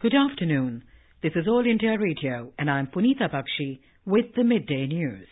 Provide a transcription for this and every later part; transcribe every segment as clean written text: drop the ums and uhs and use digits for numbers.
Good afternoon. This is All India Radio and I'm Punita Bakshi with the Midday News.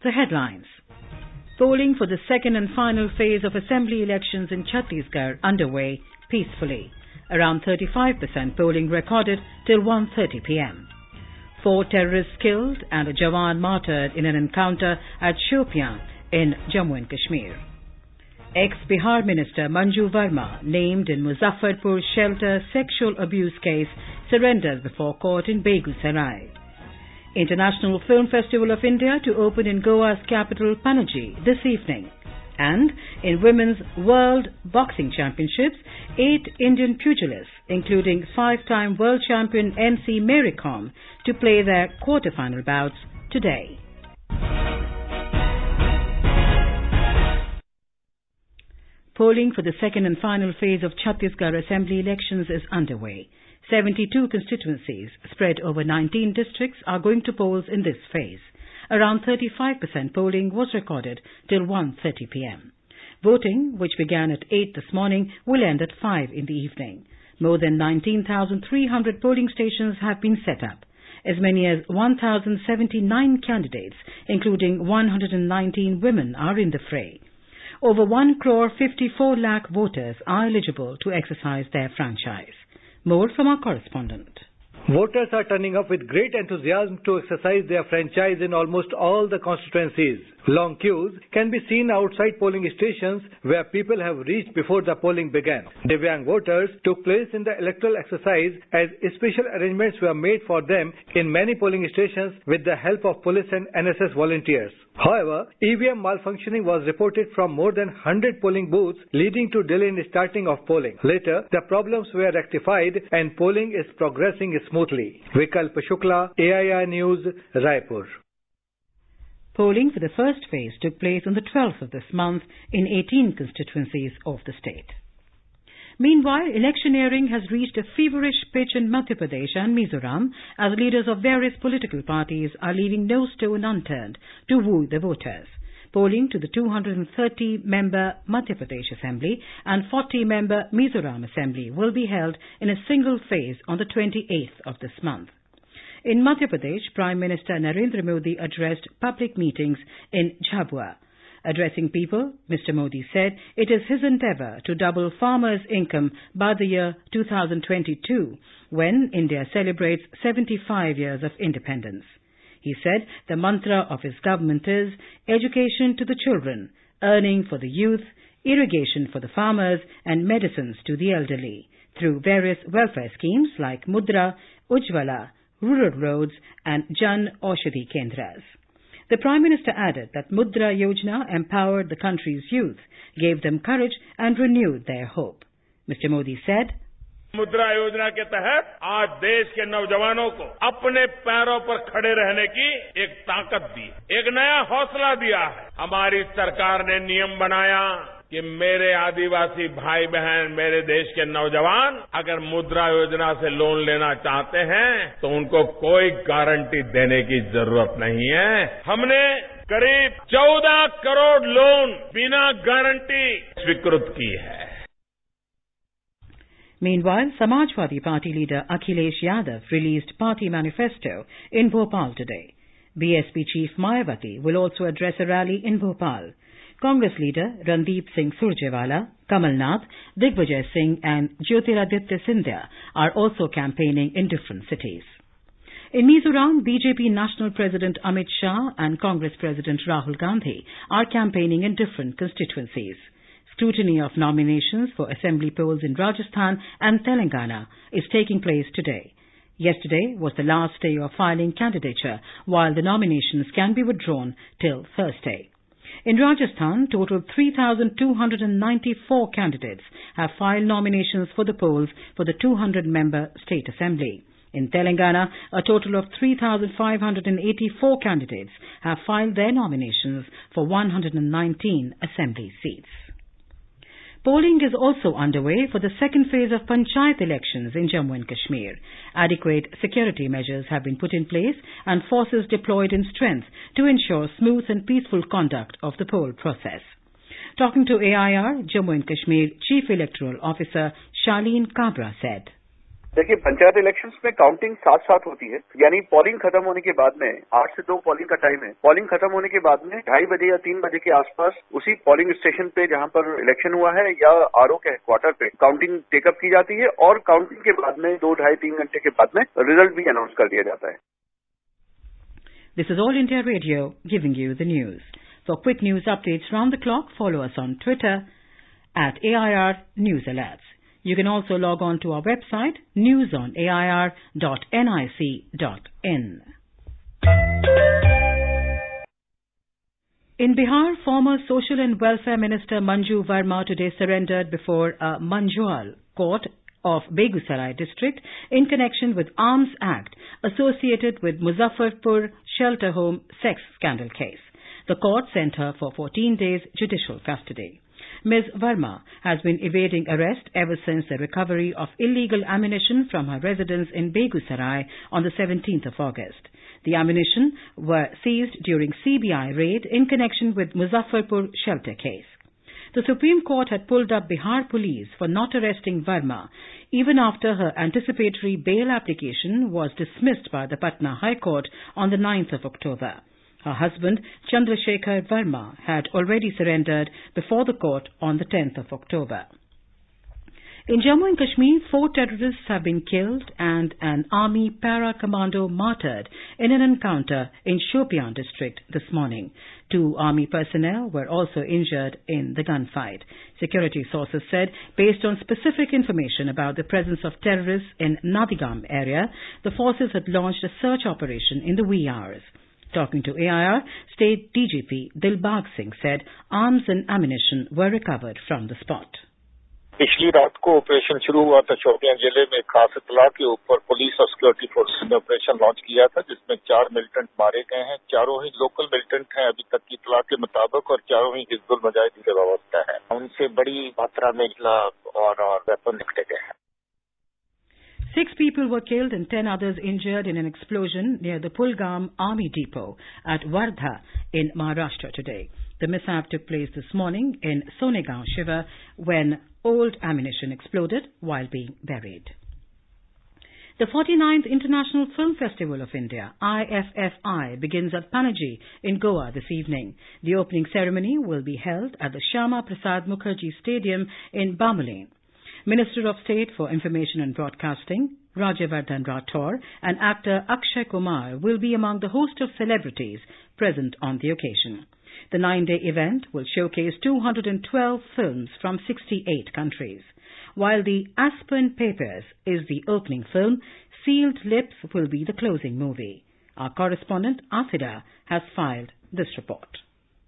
The headlines. Polling for the second and final phase of assembly elections in Chhattisgarh underway peacefully. Around 35% polling recorded till 1:30 p.m. 4 terrorists killed and a Jawan martyred in an encounter at Shopian in Jammu and Kashmir. Ex-Bihar Minister Manju Verma, named in Muzaffarpur shelter sexual abuse case, surrenders before court in Begusarai. International Film Festival of India to open in Goa's capital Panaji this evening. And in Women's World Boxing Championships, 8 Indian pugilists, including 5-time world champion MC Mary Kom, to play their quarter-final bouts today. Polling for the second and final phase of Chhattisgarh Assembly elections is underway. 72 constituencies spread over 19 districts are going to polls in this phase. Around 35% polling was recorded till 1:30 p.m. Voting, which began at 8 this morning, will end at 5 in the evening. More than 19,300 polling stations have been set up. As many as 1,079 candidates, including 119 women, are in the fray. Over 1,54 lakh voters are eligible to exercise their franchise. More from our correspondent. Voters are turning up with great enthusiasm to exercise their franchise in almost all the constituencies. Long queues can be seen outside polling stations where people have reached before the polling began. Divyang voters took place in the electoral exercise as special arrangements were made for them in many polling stations with the help of police and NSS volunteers. However, EVM malfunctioning was reported from more than 100 polling booths, leading to delay in starting of polling. Later, the problems were rectified and polling is progressing smoothly. Vikalp Shukla, AIR News, Raipur. Polling for the first phase took place on the 12th of this month in 18 constituencies of the state. Meanwhile, electioneering has reached a feverish pitch in Madhya Pradesh and Mizoram as leaders of various political parties are leaving no stone unturned to woo the voters. Polling to the 230-member Madhya Pradesh Assembly and 40-member Mizoram Assembly will be held in a single phase on the 28th of this month. In Madhya Pradesh, Prime Minister Narendra Modi addressed public meetings in Jhabua. Addressing people, Mr. Modi said it is his endeavour to double farmers' income by the year 2022, when India celebrates 75 years of independence. He said the mantra of his government is education to the children, earning for the youth, irrigation for the farmers and medicines to the elderly through various welfare schemes like Mudra, Ujjwala, rural roads and Jan Aushadhi Kendras. The Prime Minister added that Mudra Yojana empowered the country's youth, gave them courage and renewed their hope. Mr. Modi said, मुद्रा योजना के तहत आज देश के नौजवानों को अपने पैरों पर खड़े रहने की एक ताकत दी, एक नया हौसला दिया है। हमारी सरकार ने नियम बनाया कि मेरे आदिवासी भाई बहन, मेरे देश के नौजवान अगर मुद्रा योजना से लोन लेना चाहते हैं तो उनको कोई गारंटी देने की जरूरत नहीं है। हमने करीब 14 करोड़ लोन बिना गारंटी स्वीकृत की है। Meanwhile, Samajwadi Party leader Akhilesh Yadav released party manifesto in Bhopal today. BSP chief Mayawati will also address a rally in Bhopal. Congress leader Randeep Singh Surjewala, Kamal Nath, Digvijay Singh and Jyotiraditya Scindia are also campaigning in different cities. In Mizoram, BJP National President Amit Shah and Congress President Rahul Gandhi are campaigning in different constituencies. Scrutiny of nominations for assembly polls in Rajasthan and Telangana is taking place today. Yesterday was the last day of filing candidature, while the nominations can be withdrawn till Thursday. In Rajasthan, total 3,294 candidates have filed nominations for the polls for the 200-member state assembly. In Telangana, a total of 3,584 candidates have filed their nominations for 119 assembly seats. Polling is also underway for the second phase of Panchayat elections in Jammu and Kashmir. Adequate security measures have been put in place and forces deployed in strength to ensure smooth and peaceful conduct of the poll process. Talking to AIR, Jammu and Kashmir Chief Electoral Officer Shaleen Kabra said, देखिए panchayat elections में counting साथ साथ होती है, यानी polling खत्म होने के बाद में 8 से 2 पोलिंग का टाइम है। पोलिंग खत्म होने के बाद में 2:30 बजे या 3 बजे के आसपास उसी पोलिंग स्टेशन पे जहां पर इलेक्शन हुआ है या आरओ के हेडक्वार्टर पे काउंटिंग टेकअप की जाती है और काउंटिंग के बाद में 2, 2.5, 3 घंटे के बाद में रिजल्ट भी अनाउंस कर दिया जाता है। This is All India Radio giving you the news. For quick news updates round the clock, follow us on Twitter at AIR News Alerts. You can also log on to our website, newsonair.nic.in. In Bihar, former Social and Welfare Minister Manju Verma today surrendered before a Manjwal court of Begusarai district in connection with Arms Act associated with Muzaffarpur shelter home sex scandal case. The court sent her for 14 days judicial custody. Ms. Verma has been evading arrest ever since the recovery of illegal ammunition from her residence in Begusarai on the 17th of August. The ammunition were seized during CBI raid in connection with Muzaffarpur shelter case. The Supreme Court had pulled up Bihar police for not arresting Verma even after her anticipatory bail application was dismissed by the Patna High Court on the 9th of October. Her husband, Chandrasekhar Verma, had already surrendered before the court on the 10th of October. In Jammu and Kashmir, 4 terrorists have been killed and an army para-commando martyred in an encounter in Shopian district this morning. 2 army personnel were also injured in the gunfight. Security sources said, based on specific information about the presence of terrorists in Nadigam area, the forces had launched a search operation in the wee hours. Talking to AIR, State DGP Dilbagh Singh said arms and ammunition were recovered from the spot. पिछली रात को operation शुरू हुआ था शोपियां जिले में। खास इत्तला के ऊपर पुलिस और सिक्योरिटी फोर्सेस ने ऑपरेशन लॉन्च किया था, जिसमें 4 मिलिटेंट मारे गए हैं। चारों ही लोकल मिलिटेंट हैं अभी तक की इत्तला के मुताबिक, और चारों ही हिजबुल मुजाहिदीन से वाबस्ता है। उनसे बड़ी मात्रा में और वेपन निकले गए हैं। 6 people were killed and 10 others injured in an explosion near the Pulgam Army Depot at Wardha in Maharashtra today. The mishap took place this morning in Sonegaon Shiva when old ammunition exploded while being buried. The 49th International Film Festival of India, IFFI, begins at Panaji in Goa this evening. The opening ceremony will be held at the Shyama Prasad Mukherjee Stadium in Bambolim. Minister of State for Information and Broadcasting, Rajyavardhan Rathore, and actor Akshay Kumar will be among the host of celebrities present on the occasion. The 9-day event will showcase 212 films from 68 countries. While The Aspen Papers is the opening film, Sealed Lips will be the closing movie. Our correspondent, Asida, has filed this report.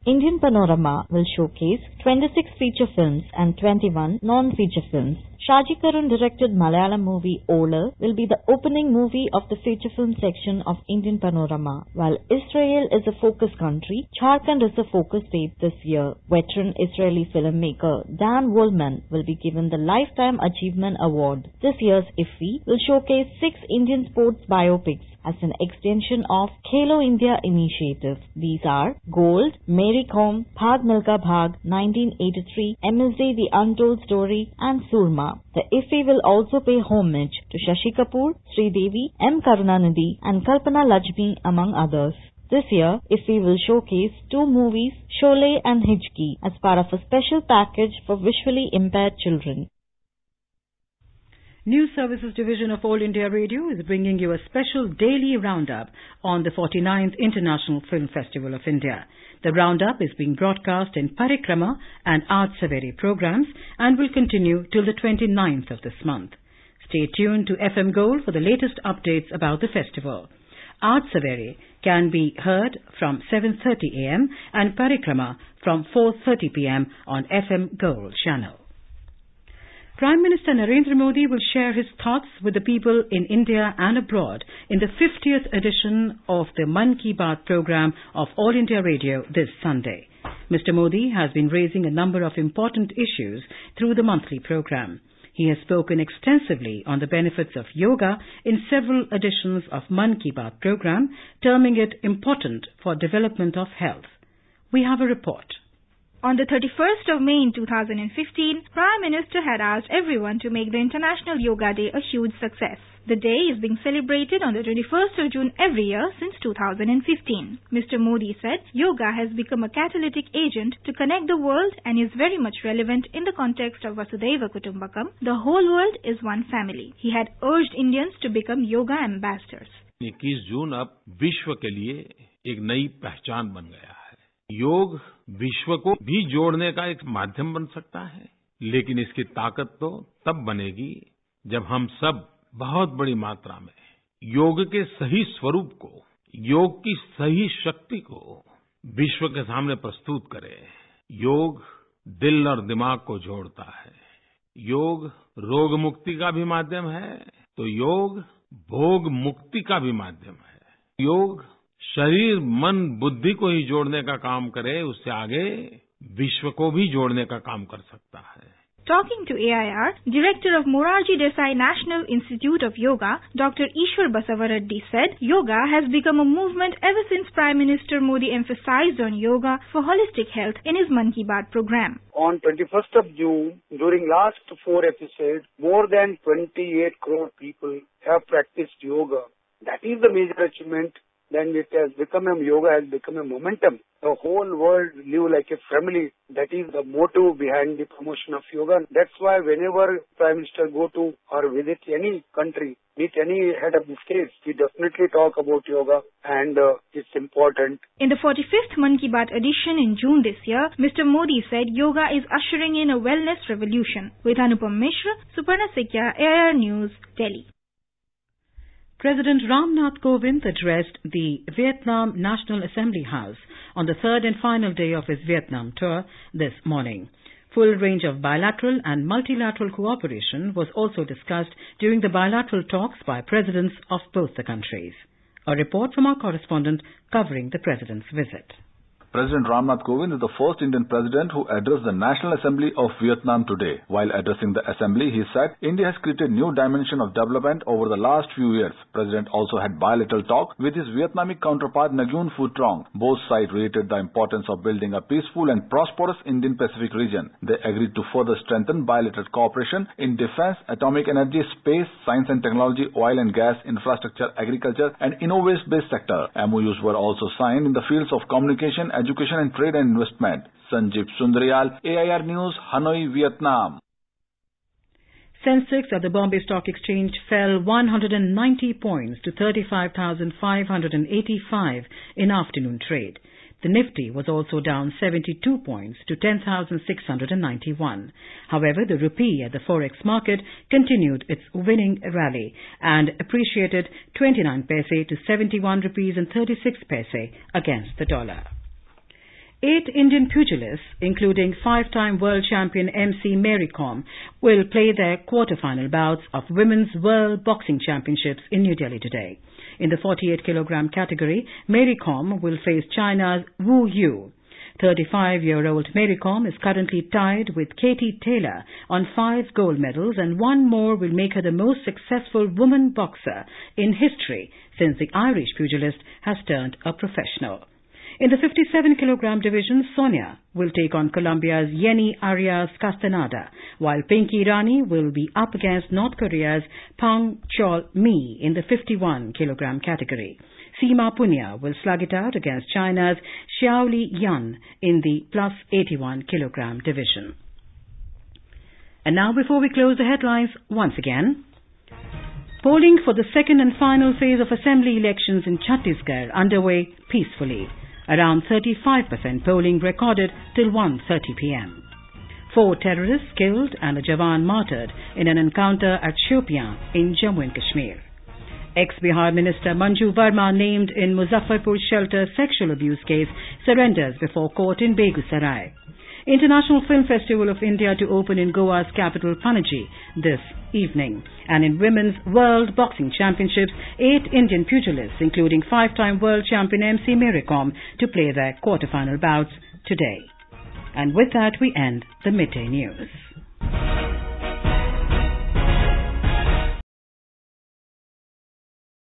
Indian Panorama will showcase 26 feature films and 21 non-feature films. Shaji Karun directed Malayalam movie Ola will be the opening movie of the feature film section of Indian Panorama. While Israel is a focus country, Jharkhand is a focus state this year. Veteran Israeli filmmaker Dan Woolman will be given the Lifetime Achievement Award. This year's IFFI will showcase 6 Indian sports biopics as an extension of Khelo India initiative. These are Gold, Mary Kom, Bhag Milka Bhag, 1983, MSD The Untold Story, and Surma. The IFFI will also pay homage to Shashi Kapoor, Sridevi, M. Karunanidhi, and Kalpana Lajmi, among others. This year, IFFI will showcase 2 movies, Sholay and Hijki, as part of a special package for visually impaired children. News Services Division of All India Radio is bringing you a special daily roundup on the 49th International Film Festival of India. The roundup is being broadcast in Parikrama and Aaj Saveri programs and will continue till the 29th of this month. Stay tuned to FM Gold for the latest updates about the festival. Aaj Saveri can be heard from 7:30 a.m. and Parikrama from 4:30 p.m. on FM Gold channel. Prime Minister Narendra Modi will share his thoughts with the people in India and abroad in the 50th edition of the Mann Ki Baat program of All India Radio this Sunday. Mr. Modi has been raising a number of important issues through the monthly program. He has spoken extensively on the benefits of yoga in several editions of Mann Ki Baat program, terming it important for development of health. We have a report. On the 31st of May in 2015, Prime Minister had asked everyone to make the International Yoga Day a huge success. The day is being celebrated on the 21st of June every year since 2015. Mr. Modi said yoga has become a catalytic agent to connect the world and is very much relevant in the context of Vasudhaiva Kutumbakam. The whole world is one family. He had urged Indians to become yoga ambassadors. 21 जून अब विश्व के लिए एक नई पहचान बन गया है। योग विश्व को भी जोड़ने का एक माध्यम बन सकता है, लेकिन इसकी ताकत तो तब बनेगी जब हम सब बहुत बड़ी मात्रा में योग के सही स्वरूप को, योग की सही शक्ति को विश्व के सामने प्रस्तुत करें। योग दिल और दिमाग को जोड़ता है। योग रोग मुक्ति का भी माध्यम है, तो योग भोग मुक्ति का भी माध्यम है। योग शरीर, मन, बुद्धि को ही जोड़ने का काम करे, उससे आगे विश्व को भी जोड़ने का काम कर सकता है। Talking to AIR, Director of Morarji Desai National Institute of Yoga, Dr. Ishwar Basavareddy said, yoga has become a movement ever since Prime Minister Modi emphasized on yoga for holistic health in his Mann Ki Baat program. On 21st of June, during last 4 episodes, more than 28 crore people have practiced yoga. That is the major achievement. Then it has become yoga has become a momentum. The whole world live like a family. That is the motto behind the promotion of yoga. That's why whenever Prime Minister go to or visit any country, meet any head of the state, he definitely talk about yoga and it's important. In the 45th Mann Ki Baat edition in June this year, Mr. Modi said yoga is ushering in a wellness revolution. With Anupam Mishra, Suparna Sikya, AIR News, Delhi. President Ram Nath Kovind addressed the Vietnam National Assembly House on the third and final day of his Vietnam tour this morning. Full range of bilateral and multilateral cooperation was also discussed during the bilateral talks by presidents of both the countries. A report from our correspondent covering the president's visit. President Ram Nath Kovind is the first Indian president who addressed the National Assembly of Vietnam today. While addressing the assembly, he said India has created new dimension of development over the last few years. President also had bilateral talk with his Vietnamese counterpart Nguyen Phu Trong. Both sides reiterated the importance of building a peaceful and prosperous Indian-Pacific region. They agreed to further strengthen bilateral cooperation in defense, atomic energy, space, science and technology, oil and gas, infrastructure, agriculture and innovation-based sector. MOUs were also signed in the fields of communication, education and trade and investment. Sanjeev Sundaryal, AIR News, Hanoi, Vietnam. Sensex at the Bombay Stock Exchange fell 190 points to 35,585 in afternoon trade. The Nifty was also down 72 points to 10,691. However, the rupee at the forex market continued its winning rally and appreciated 29 paise to 71 rupees and 36 paise against the dollar. 8 Indian pugilists, including 5-time world champion MC Mary Kom, will play their quarter-final bouts of Women's World Boxing Championships in New Delhi today. In the 48-kilogram category, Mary Kom will face China's Wu Yu. 35-year-old Mary Kom is currently tied with Katie Taylor on 5 gold medals, and one more will make her the most successful woman boxer in history since the Irish pugilist has turned a professional. In the 57-kilogram division, Sonia will take on Colombia's Yeni Arias Castaneda, while Pinky Rani will be up against North Korea's Pang Chol-mi in the 51-kilogram category. Seema Punia will slug it out against China's Xiaoli Yan in the plus 81-kilogram division. And now, before we close the headlines once again, polling for the second and final phase of assembly elections in Chhattisgarh underway peacefully. Around 35% polling recorded till 1:30 p.m. 4 terrorists killed and a Jawan martyred in an encounter at Shopian in Jammu and Kashmir. Ex-Bihar Minister Manju Verma, named in Muzaffarpur shelter sexual abuse case, surrenders before court in Begusarai. International Film Festival of India to open in Goa's capital Panaji this evening. And in Women's World Boxing Championships, 8 Indian pugilists, including 5-time world champion MC Mary Kom, to play their quarter-final bouts today. And with that, we end the Midday News.